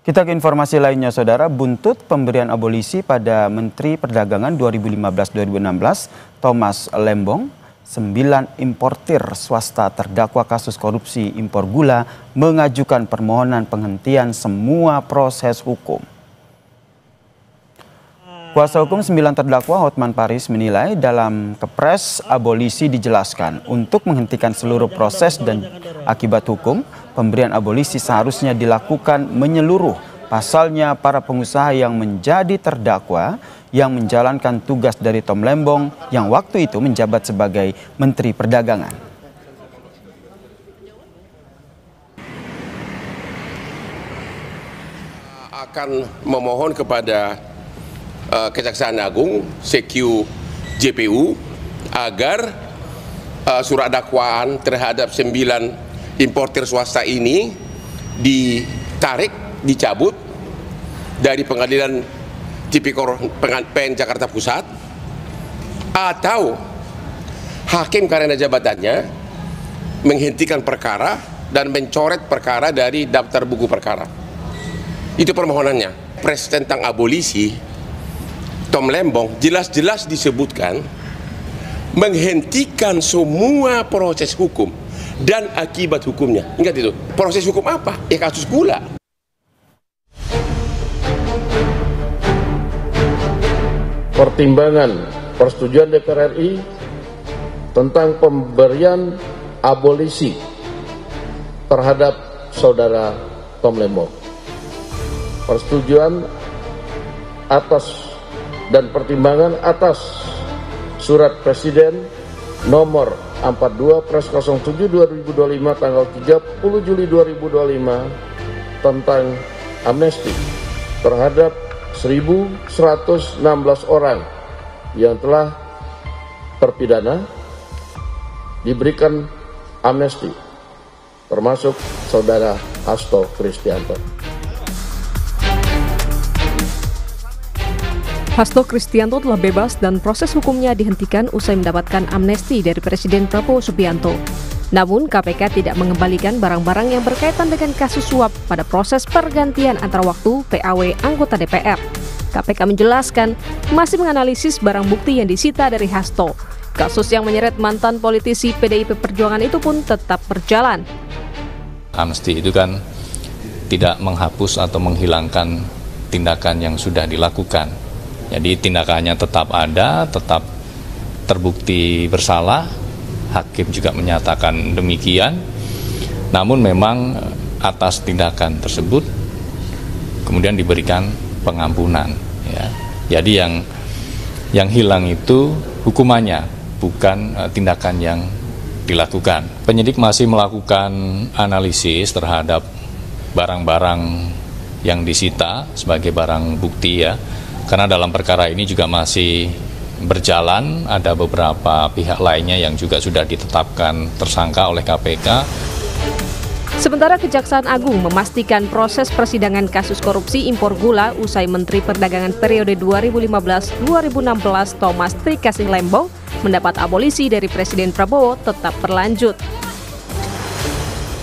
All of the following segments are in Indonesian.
Kita ke informasi lainnya, Saudara. Buntut pemberian abolisi pada Menteri Perdagangan 2015-2016, Thomas Lembong, 9 importir swasta terdakwa kasus korupsi impor gula mengajukan permohonan penghentian semua proses hukum. Kuasa hukum 9 terdakwa Hotman Paris menilai dalam Kepres abolisi dijelaskan untuk menghentikan seluruh proses dan akibat hukum, pemberian abolisi seharusnya dilakukan menyeluruh. Pasalnya para pengusaha yang menjadi terdakwa yang menjalankan tugas dari Tom Lembong yang waktu itu menjabat sebagai Menteri Perdagangan. Akan memohon kepada Kejaksaan Agung, CQ JPU, agar surat dakwaan terhadap 9 importir swasta ini ditarik, dicabut dari Pengadilan Tipikor PN Jakarta Pusat, atau hakim karena jabatannya menghentikan perkara dan mencoret perkara dari daftar buku perkara. Itu permohonannya. Pres tentang abolisi Tom Lembong jelas-jelas disebutkan menghentikan semua proses hukum dan akibat hukumnya. Ingat itu. Proses hukum apa? Ya kasus gula. Pertimbangan persetujuan DPR RI tentang pemberian abolisi terhadap saudara Tom Lembong. Persetujuan atas dan pertimbangan atas Surat Presiden nomor 42/07/2025 tanggal 30 Juli 2025 tentang amnesti terhadap 1.116 orang yang telah terpidana diberikan amnesti, termasuk saudara Hasto Kristianto. Hasto Kristianto telah bebas dan proses hukumnya dihentikan usai mendapatkan amnesti dari Presiden Prabowo Subianto. Namun KPK tidak mengembalikan barang-barang yang berkaitan dengan kasus suap pada proses pergantian antar waktu PAW anggota DPR. KPK menjelaskan masih menganalisis barang bukti yang disita dari Hasto. Kasus yang menyeret mantan politisi PDIP Perjuangan itu pun tetap berjalan. Amnesti itu kan tidak menghapus atau menghilangkan tindakan yang sudah dilakukan. Jadi tindakannya tetap ada, tetap terbukti bersalah, hakim juga menyatakan demikian. Namun memang atas tindakan tersebut kemudian diberikan pengampunan. Ya. Jadi yang hilang itu hukumannya, bukan tindakan yang dilakukan. Penyidik masih melakukan analisis terhadap barang-barang yang disita sebagai barang bukti ya. Karena dalam perkara ini juga masih berjalan, ada beberapa pihak lainnya yang juga sudah ditetapkan tersangka oleh KPK. Sementara Kejaksaan Agung memastikan proses persidangan kasus korupsi impor gula usai Menteri Perdagangan periode 2015-2016 Thomas Trikasih Lembong mendapat abolisi dari Presiden Prabowo tetap berlanjut.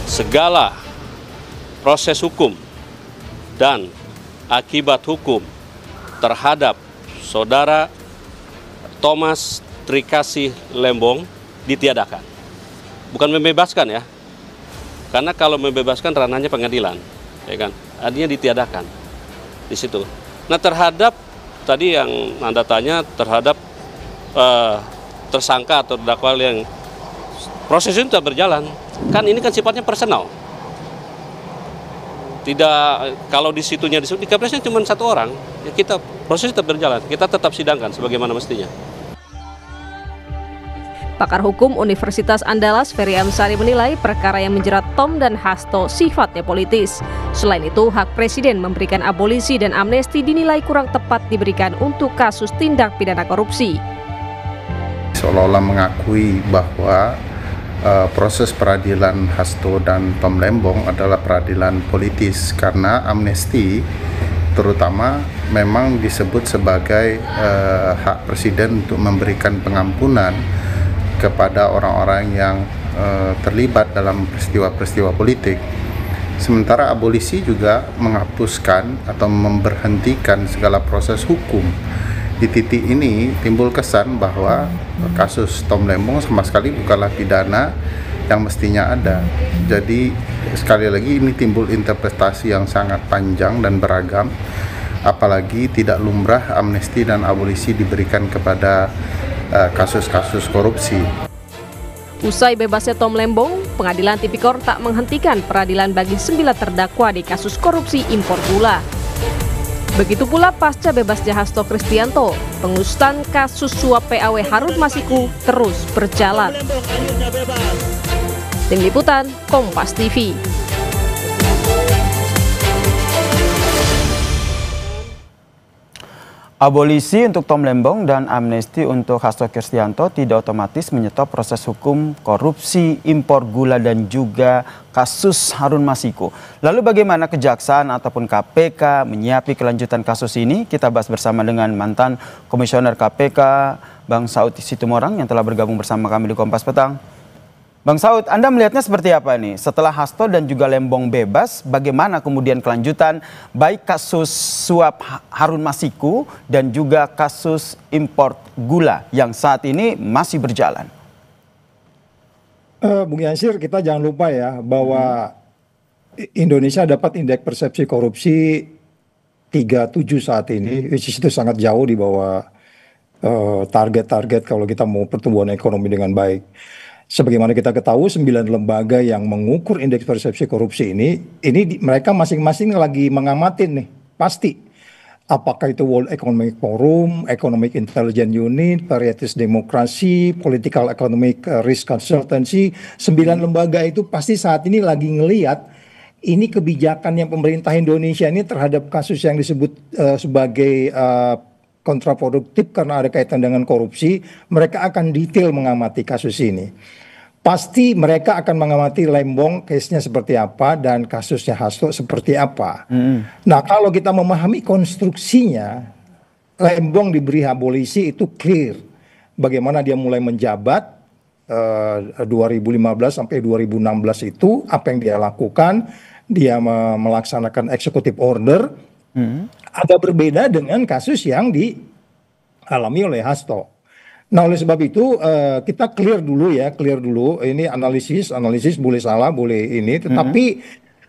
Segala proses hukum dan akibat hukum terhadap saudara Thomas Trikasih Lembong ditiadakan. Bukan membebaskan ya. Karena kalau membebaskan ranahnya pengadilan, ya kan? Artinya ditiadakan di situ. Nah, terhadap tadi yang Anda tanya terhadap tersangka atau terdakwa yang proses itu tetap berjalan. Kan ini kan sifatnya personal. Tidak, kalau di situnya disebut di Kepresnya cuma 1 orang, ya kita proses tetap berjalan, kita tetap sidangkan sebagaimana mestinya. Pakar Hukum Universitas Andalas Ferry Amsari menilai perkara yang menjerat Tom dan Hasto sifatnya politis. Selain itu, hak Presiden memberikan abolisi dan amnesti dinilai kurang tepat diberikan untuk kasus tindak pidana korupsi. Seolah-olah mengakui bahwa proses peradilan Hasto dan Tom Lembong adalah peradilan politis karena amnesti terutama memang disebut sebagai hak Presiden untuk memberikan pengampunan kepada orang-orang yang terlibat dalam peristiwa-peristiwa politik. Sementara abolisi juga menghapuskan atau memberhentikan segala proses hukum. Di titik ini timbul kesan bahwa kasus Tom Lembong sama sekali bukanlah pidana yang mestinya ada. Jadi sekali lagi ini timbul interpretasi yang sangat panjang dan beragam, apalagi tidak lumrah amnesti dan abolisi diberikan kepada kasus-kasus korupsi. Usai bebasnya Tom Lembong, Pengadilan Tipikor tak menghentikan peradilan bagi 9 terdakwa di kasus korupsi impor gula. Begitu pula pasca bebasnya Hasto Kristianto, pengusutan kasus suap PAW Harun Masiku terus berjalan. Tim Liputan, Kompas TV. Abolisi untuk Tom Lembong dan amnesti untuk Hasto Kristianto tidak otomatis menyetop proses hukum korupsi impor gula dan juga kasus Harun Masiku. Lalu bagaimana Kejaksaan ataupun KPK menyiapi kelanjutan kasus ini? Kita bahas bersama dengan mantan Komisioner KPK Bang Saud Situmorang yang telah bergabung bersama kami di Kompas Petang. Bang Saud, Anda melihatnya seperti apa nih? Setelah Hasto dan juga Lembong bebas, bagaimana kemudian kelanjutan baik kasus suap Harun Masiku dan juga kasus impor gula yang saat ini masih berjalan? Bung Yansir, kita jangan lupa ya bahwa Indonesia dapat indeks persepsi korupsi 37 saat ini, which is itu sangat jauh di bawah target-target kalau kita mau pertumbuhan ekonomi dengan baik. Sebagaimana kita ketahui 9 lembaga yang mengukur indeks persepsi korupsi ini mereka masing-masing lagi mengamatin nih, pasti. Apakah itu World Economic Forum, Economic Intelligence Unit, Varieties Demokrasi, Political Economic Risk Consultancy, 9 lembaga itu pasti saat ini lagi ngelihat ini kebijakan yang pemerintah Indonesia ini terhadap kasus yang disebut sebagai kontraproduktif karena ada kaitan dengan korupsi. Mereka akan detail mengamati kasus ini. Pasti mereka akan mengamati Lembong case-nya seperti apa dan kasusnya Hasto seperti apa. Nah, kalau kita memahami konstruksinya, Lembong diberi abolisi itu clear. Bagaimana dia mulai menjabat 2015 sampai 2016 itu, apa yang dia lakukan, dia melaksanakan executive order. Agak berbeda dengan kasus yang dialami oleh Hasto. Nah, oleh sebab itu kita clear dulu. Ini analisis boleh salah, boleh ini. Tetapi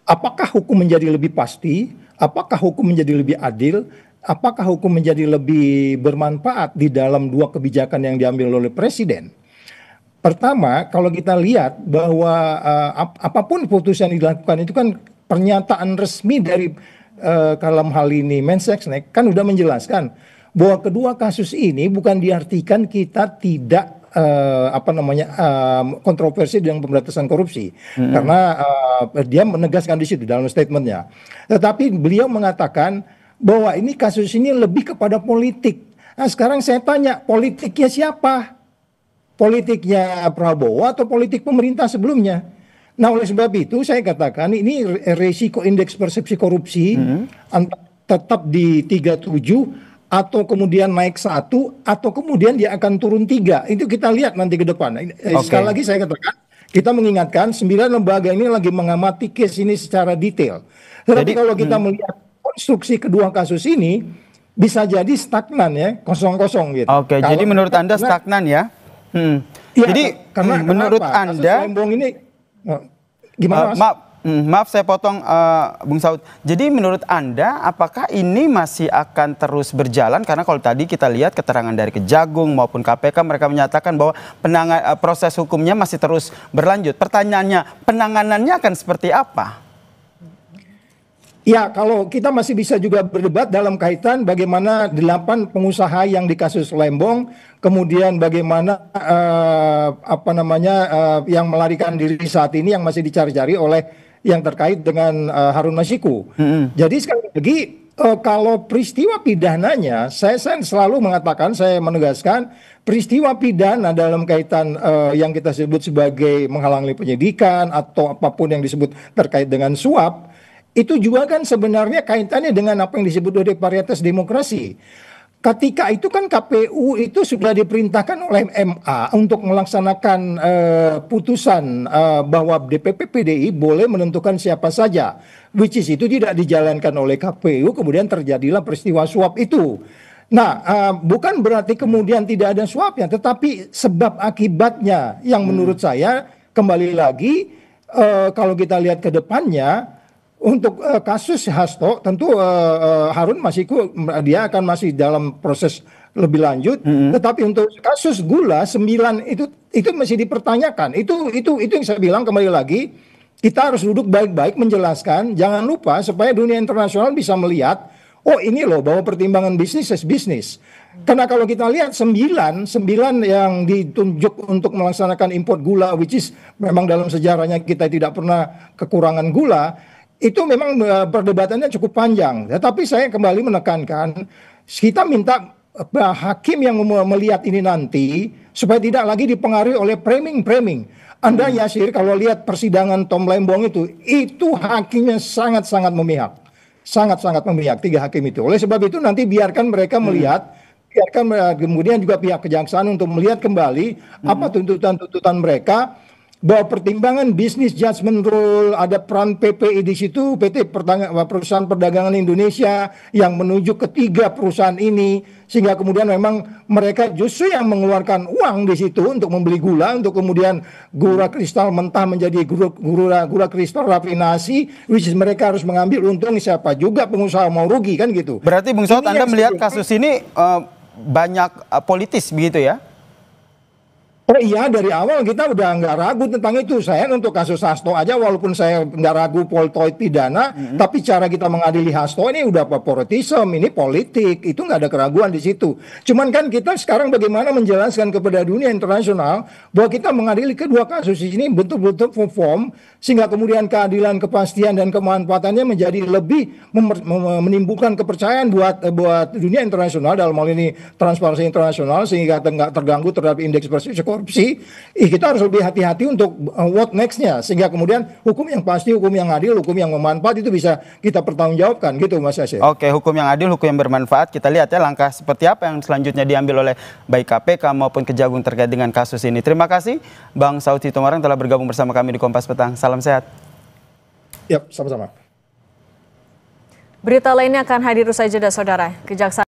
apakah hukum menjadi lebih pasti? Apakah hukum menjadi lebih adil? Apakah hukum menjadi lebih bermanfaat di dalam dua kebijakan yang diambil oleh Presiden? Pertama, kalau kita lihat bahwa apapun putusan yang dilakukan itu kan pernyataan resmi dari dalam hal ini Mensesnek kan udah menjelaskan bahwa kedua kasus ini bukan diartikan kita tidak kontroversi dengan pemberantasan korupsi, karena dia menegaskan di situ dalam statementnya. Tetapi beliau mengatakan bahwa ini kasus ini lebih kepada politik. Nah, sekarang saya tanya, politiknya siapa? Politiknya Prabowo atau politik pemerintah sebelumnya? Nah, oleh sebab itu saya katakan ini resiko indeks persepsi korupsi tetap di 37 atau kemudian naik 1 atau kemudian dia akan turun 3. Itu kita lihat nanti ke depan. Sekali lagi saya katakan, kita mengingatkan 9 lembaga ini lagi mengamati case ini secara detail. Tetapi kalau kita melihat konstruksi kedua kasus ini bisa jadi stagnan ya, kosong-kosong gitu. Oke, jadi menurut Anda stagnan ya? Ya, jadi karena menurut kenapa? Anda Lembong ini gimana Mas? Maaf saya potong Bung Saud. Jadi menurut Anda apakah ini masih akan terus berjalan? Karena kalau tadi kita lihat keterangan dari Kejagung maupun KPK mereka menyatakan bahwa proses hukumnya masih terus berlanjut. Pertanyaannya, penanganannya akan seperti apa? Ya, kalau kita masih bisa juga berdebat dalam kaitan bagaimana 8 pengusaha yang di kasus Lembong, kemudian bagaimana yang melarikan diri saat ini yang masih dicari-cari oleh yang terkait dengan Harun Masiku. Jadi sekali lagi kalau peristiwa pidananya, saya selalu mengatakan, saya menegaskan peristiwa pidana dalam kaitan yang kita sebut sebagai menghalangi penyidikan atau apapun yang disebut terkait dengan suap, itu juga kan sebenarnya kaitannya dengan apa yang disebut oleh varietas demokrasi. ketika itu kan KPU itu sudah diperintahkan oleh MA untuk melaksanakan putusan bahwa DPP PDI boleh menentukan siapa saja, which is itu tidak dijalankan oleh KPU, kemudian terjadilah peristiwa suap itu. Nah, bukan berarti kemudian tidak ada suapnya, tetapi sebab akibatnya yang menurut saya kembali lagi kalau kita lihat ke depannya. Untuk kasus Hasto tentu Harun dia akan masih dalam proses lebih lanjut. Tetapi untuk kasus Gula 9 itu masih dipertanyakan. Itu yang saya bilang kembali lagi, kita harus duduk baik-baik menjelaskan. Jangan lupa supaya dunia internasional bisa melihat, oh ini loh bahwa pertimbangan bisnis is bisnis. Karena kalau kita lihat 9 yang ditunjuk untuk melaksanakan import gula, which is memang dalam sejarahnya kita tidak pernah kekurangan gula. Itu memang perdebatannya cukup panjang. Tetapi saya kembali menekankan, kita minta hakim yang melihat ini nanti supaya tidak lagi dipengaruhi oleh framing. Anda Yasir kalau lihat persidangan Tom Lembong itu hakimnya sangat-sangat memihak. Sangat-sangat memihak 3 hakim itu. Oleh sebab itu nanti biarkan mereka melihat, biarkan kemudian juga pihak kejaksaan untuk melihat kembali apa tuntutan-tuntutan mereka. Bahwa pertimbangan bisnis judgment rule, ada peran PPI di situ, Perusahaan Perdagangan Indonesia yang menuju ke 3 perusahaan ini, sehingga kemudian memang mereka justru yang mengeluarkan uang di situ untuk membeli gula, untuk kemudian gula kristal mentah menjadi gula kristal rafinasi, which is mereka harus mengambil untung, siapa juga pengusaha mau rugi kan gitu. Berarti Bung Saud, Anda melihat kasus ini banyak politis begitu ya? Iya, dari awal kita udah nggak ragu tentang itu. Saya untuk kasus Hasto aja, walaupun saya nggak ragu poltoid pidana, tapi cara kita mengadili Hasto ini udah favoritism, ini politik, itu nggak ada keraguan di situ. Cuman kan kita sekarang bagaimana menjelaskan kepada dunia internasional bahwa kita mengadili kedua kasus ini betul-betul perform, sehingga kemudian keadilan, kepastian, dan kemanfaatannya menjadi lebih menimbulkan kepercayaan buat dunia internasional, dalam hal ini transparansi internasional, sehingga nggak terganggu terhadap indeks persepsi korupsi. Kita harus lebih hati-hati untuk what next-nya, sehingga kemudian hukum yang pasti, hukum yang adil, hukum yang bermanfaat itu bisa kita pertanggungjawabkan gitu Mas Yasir. Oke, hukum yang adil, hukum yang bermanfaat. Kita lihat ya langkah seperti apa yang selanjutnya diambil oleh baik KPK maupun Kejagung terkait dengan kasus ini. Terima kasih Bang Saud Sitomorang telah bergabung bersama kami di Kompas Petang. Salam sehat. Yap, sama-sama. Berita lainnya akan hadir usai jeda, Saudara. Kejaksaan